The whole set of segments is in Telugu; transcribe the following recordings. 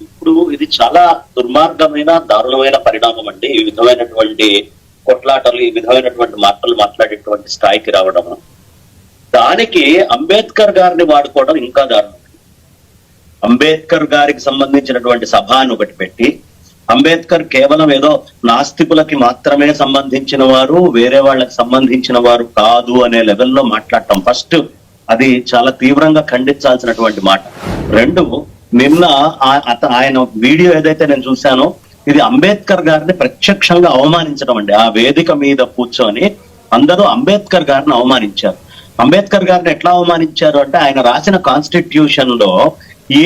ఇప్పుడు ఇది చాలా దుర్మార్గమైన దారుణమైన పరిణామం అండి. ఈ విధమైనటువంటి కొట్లాటలు, ఈ విధమైనటువంటి మాటలు మాట్లాడేటువంటి స్థాయికి రావడం. దానికి అంబేద్కర్ గారిని వాడుకోవడం ఇంకా దారుణం. అంబేద్కర్ గారికి సంబంధించినటువంటి సభ అని ఒకటి పెట్టి, అంబేద్కర్ కేవలం ఏదో నాస్తికులకి మాత్రమే సంబంధించిన వారు, వేరే వాళ్ళకి సంబంధించిన వారు కాదు అనే లెవెల్లో మాట్లాడటం ఫస్ట్ అది చాలా తీవ్రంగా ఖండించాల్సినటువంటి మాట. రెండు, నిన్న ఆయన వీడియో ఏదైతే నేను చూశానో ఇది అంబేద్కర్ గారిని ప్రత్యక్షంగా అవమానించడం అండి. ఆ వేదిక మీద కూర్చొని అందరూ అంబేద్కర్ గారిని అవమానించారు. అంబేద్కర్ గారిని ఎట్లా అవమానించారు అంటే, ఆయన రాసిన కాన్స్టిట్యూషన్ లో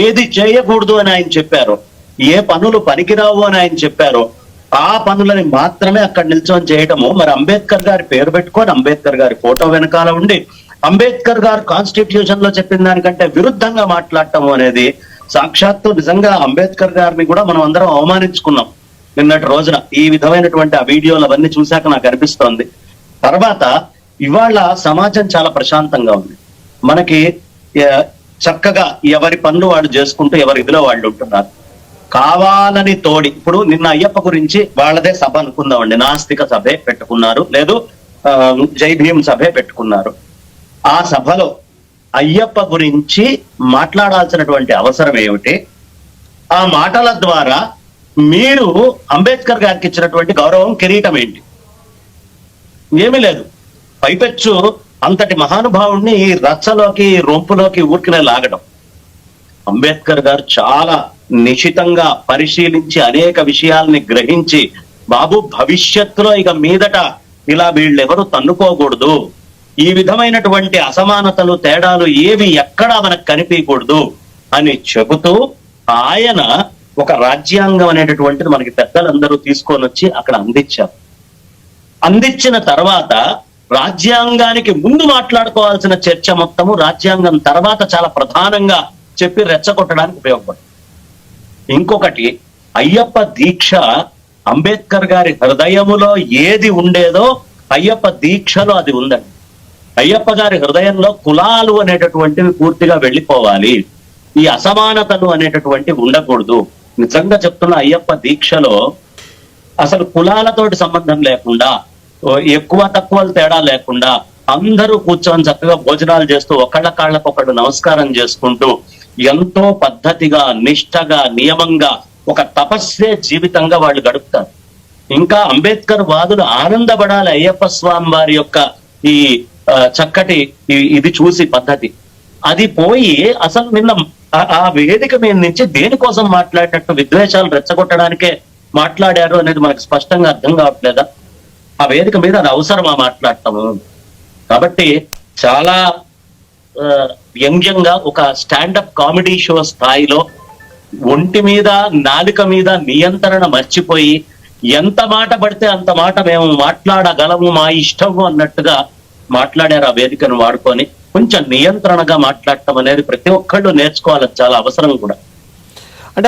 ఏది చేయకూడదు అని ఆయన చెప్పారు, ఏ పనులు పనికిరావు అని ఆయన చెప్పారు, ఆ పనులని మాత్రమే అక్కడ నిల్చొని చేయటము. మరి అంబేద్కర్ గారి పేరు పెట్టుకొని అంబేద్కర్ గారి ఫోటో వెనకాల ఉండి అంబేద్కర్ గారు కాన్స్టిట్యూషన్ లో చెప్పిన దానికంటే విరుద్ధంగా మాట్లాడటం అనేది సాక్షాత్తు నిజంగా అంబేద్కర్ గారిని కూడా మనం అందరం అవమానించుకున్నాం నిన్నటి రోజున. ఈ విధమైనటువంటి ఆ వీడియోలు అవన్నీ చూశాక నాకు అనిపిస్తోంది. తర్వాత ఇవాళ సమాజం చాలా ప్రశాంతంగా ఉంది. మనకి చక్కగా ఎవరి పనులు వాళ్ళు చేసుకుంటూ ఎవరి ఇదిలో వాళ్ళు ఉంటున్నారు. కావాలని తోడి ఇప్పుడు నిన్న అయ్యప్ప గురించి వాళ్ళదే సభ అనుకుందామండి, నాస్తిక సభే పెట్టుకున్నారు, లేదు జై భీమ్ సభే పెట్టుకున్నారు. ఆ సభలో అయ్యప్ప గురించి మాట్లాడాల్సినటువంటి అవసరం ఏమిటి? ఆ మాటల ద్వారా మీరు అంబేద్కర్ గారికి ఇచ్చినటువంటి గౌరవం, కిరీటం ఏంటి? ఏమీ లేదు. పైపెచ్చు అంతటి మహానుభావుడిని ఈ రచ్చలోకి, రొంపులోకి ఊరికినే లాగడం. అంబేద్కర్ గారు చాలా నిశితంగా పరిశీలించి అనేక విషయాల్ని గ్రహించి, బాబు భవిష్యత్తులో ఇక మీదట ఇలా వీళ్ళెవరూ తన్నుకోకూడదు, ఈ విధమైనటువంటి అసమానతలు, తేడాలు ఏవి ఎక్కడా మనకు కనిపించకూడదు అని చెబుతూ ఆయన ఒక రాజ్యాంగం అనేటటువంటిది మనకి పెద్దలందరూ తీసుకొని వచ్చి అక్కడ అందించారు. అందించిన తర్వాత రాజ్యాంగానికి ముందు మాట్లాడుకోవాల్సిన చర్చ మొత్తము రాజ్యాంగం తర్వాత చాలా ప్రధానంగా చెప్పి రెచ్చగొట్టడానికి ఉపయోగపడుతుంది. ఇంకొకటి, అయ్యప్ప దీక్ష అంబేద్కర్ గారి హృదయములో ఏది ఉండేదో అయ్యప్ప దీక్షలో అది ఉందండి. అయ్యప్ప గారి హృదయంలో కులాలు అనేటటువంటివి పూర్తిగా వెళ్ళిపోవాలి, ఈ అసమానతలు అనేటటువంటివి ఉండకూడదు. నిజంగా చెప్తున్న అయ్యప్ప దీక్షలో అసలు కులాలతోటి సంబంధం లేకుండా, ఎక్కువ తక్కువలు తేడా లేకుండా అందరూ కూర్చొని చక్కగా భోజనాలు చేస్తూ ఒకళ్ళ కాళ్ళకొకళ్ళు నమస్కారం చేసుకుంటూ ఎంతో పద్ధతిగా, నిష్టగా, నియమంగా ఒక తపస్సే జీవితంగా వాళ్ళు గడుపుతారు. ఇంకా అంబేద్కర్ వాదులు ఆనందపడాలి అయ్యప్ప స్వామి వారి యొక్క ఈ చక్కటి ఇది చూసి పద్ధతి. అది పోయి అసలు నిన్న ఆ వేదిక మీద నుంచి దేనికోసం మాట్లాడినట్టు, విద్వేషాలు రెచ్చగొట్టడానికే మాట్లాడారు అనేది మనకు స్పష్టంగా అర్థం కావట్లేదా? ఆ వేదిక మీద అది అవసరమా మాట్లాడటము? కాబట్టి చాలా వ్యంగ్యంగా ఒక స్టాండప్ కామెడీ షో స్థాయిలో ఒంటి మీద, నాలుక మీద నియంత్రణ మర్చిపోయి ఎంత మాట పడితే అంత మాట మేము మాట్లాడగలము, మా ఇష్టము అన్నట్టుగా మాట్లాడారు. ఆ వేదికను వాడుకొని కొంచెం నియంత్రణగా మాట్లాడటం అనేది ప్రతి ఒక్కళ్ళు నేర్చుకోవాలి, చాలా అవసరం కూడా.